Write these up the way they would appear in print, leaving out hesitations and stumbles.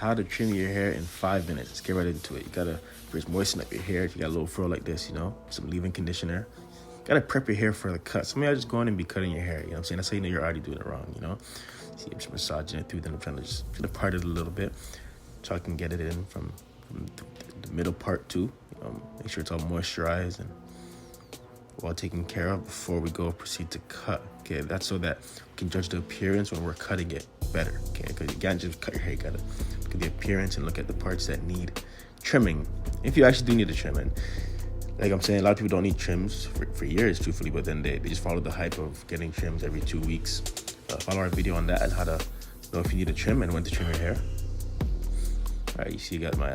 how to trim your hair in 5 minutes. Let's get right into it. You gotta first moisten up your hair. If you got a little fro like this, you know, some leave-in conditioner. You gotta prep your hair for the cut. Some of y'all just go in and be cutting your hair, you know what I'm saying? That's how you know you're already doing it wrong, you know? See, I'm just massaging it through, then I'm trying to just part it a little bit so I can get it in from the middle part too. Make sure it's all moisturized and well taken care of before we proceed to cut. Okay, that's so that we can judge the appearance when we're cutting it better. Okay, because you can't just cut your hair, you gotta look at the appearance and look at the parts that need trimming. If you actually do need a trim, and like I'm saying, a lot of people don't need trims for years, truthfully, but then they just follow the hype of getting trims every 2 weeks. Follow our video on that and how to know if you need a trim and when to trim your hair. All right, you see, you got my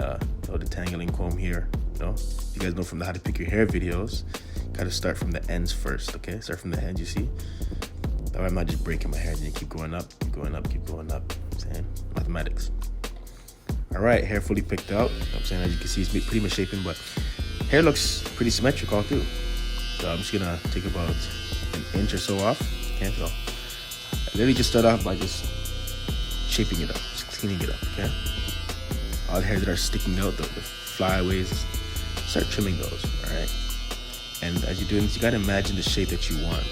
detangling comb here. You know, you guys know from the how to pick your hair videos, gotta start from the ends first. Okay, start from the ends. You see, that way I'm not just breaking my hair and you keep going up, keep going up, keep going up. I'm saying mathematics. All right, hair fully picked out. I'm saying, as you can see, it's pretty much shaping, but hair looks pretty symmetric all through. So I'm just gonna take about an inch or so off. Okay, so I literally just start off by just shaping it up, just cleaning it up. Okay, all the hairs that are sticking out, the flyaways, start trimming those. All right, and as you're doing this, you gotta imagine the shape that you want.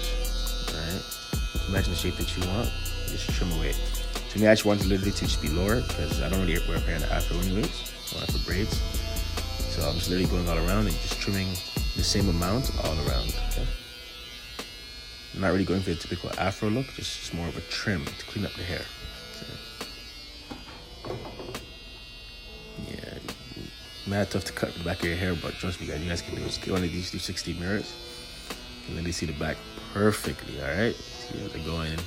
All right, imagine the shape that you want, just trim away. To me, I just want it literally to just be lower because I don't really wear hair in the afro anyways. I want it for braids. So I'm just literally going all around and just trimming the same amount all around, okay? I'm not really going for the typical afro look, just more of a trim to clean up the hair. Okay? Yeah, mad tough to cut the back of your hair, but trust me guys, you guys can do it. Get one of these 360 mirrors. You can literally see the back perfectly, all right? See how they're going in.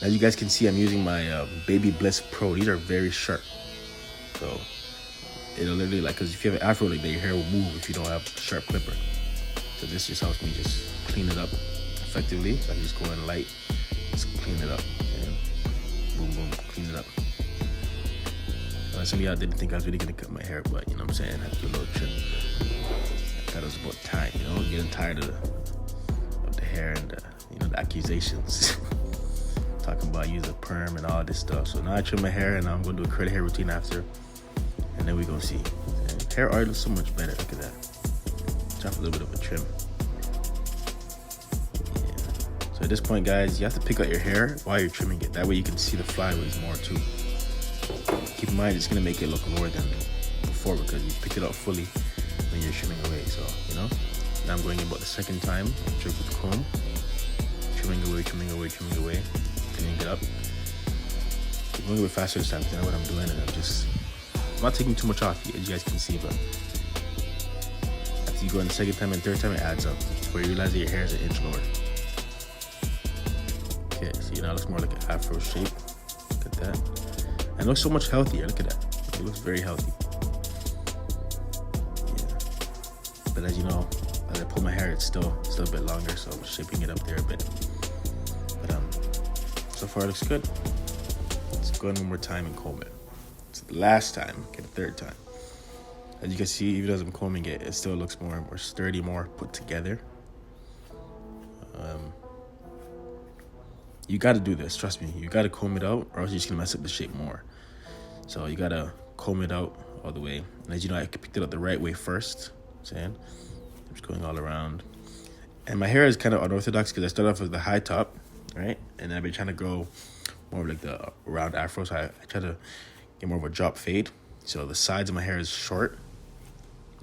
As you guys can see, I'm using my 𝗣𝗥𝗢𝗘𝗪 Pro. These are very sharp. So it'll literally, like, because if you have an afro like that, your hair will move if you don't have a sharp clipper. So this just helps me just clean it up effectively. So I just go in light, just clean it up, and boom, boom, clean it up. Some of y'all didn't think I was really gonna cut my hair, but you know what I'm saying, I had to do a little trim. I thought it was about time, you know, getting tired of the hair and you know, the accusations. Talking about use a perm and all this stuff. So now I trim my hair and I'm gonna do a curly hair routine after. And then we gonna see. And hair art looks so much better. Look at that. Drop a little bit of a trim. Yeah. So at this point, guys, you have to pick out your hair while you're trimming it. That way you can see the flyaways more too. Keep in mind, it's gonna make it look lower than before because you pick it out fully when you're trimming away. So, you know, now I'm going about the second time. Trim with the comb. Trimming away, trimming away, trimming away. Cleaning it up. I'm going a bit faster this time because I know what I'm doing, and I'm not taking too much off, as you guys can see, but after you go in the second time and third time, it adds up. It's where you realize that your hair is an inch lower. Okay, so now it looks more like an afro shape. Look at that. And it looks so much healthier. Look at that. It looks very healthy. Yeah. But as you know, as I pull my hair, it's still a bit longer, so I'm shaping it up there a bit. But so far it looks good. Let's go in one more time and comb it. So the last time, okay, the third time. As you can see, even as I'm combing it, it still looks more sturdy, more put together. You got to do this, trust me. You got to comb it out, or else you're just gonna mess up the shape more. So you gotta comb it out all the way. And as you know, I picked it out the right way first. I'm just going all around. And my hair is kind of unorthodox because I started off with the high top, right? And I've been trying to grow more of like the round afro, so I try to get more of a drop fade. So the sides of my hair is short,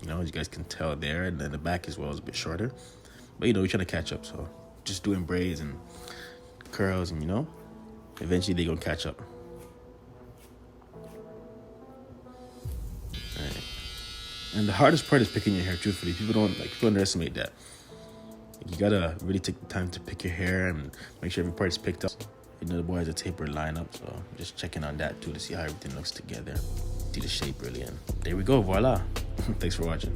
you know, as you guys can tell there, and then the back as well is a bit shorter. But you know, we're trying to catch up, so just doing braids and curls, and you know, eventually they're gonna catch up. All right. And the hardest part is picking your hair, truthfully. People underestimate that. You gotta really take the time to pick your hair and make sure every part is picked up. You know, the boy has a tapered lineup, so I'm just checking on that too to see how everything looks together. See the shape really, and there we go, voila. Thanks for watching.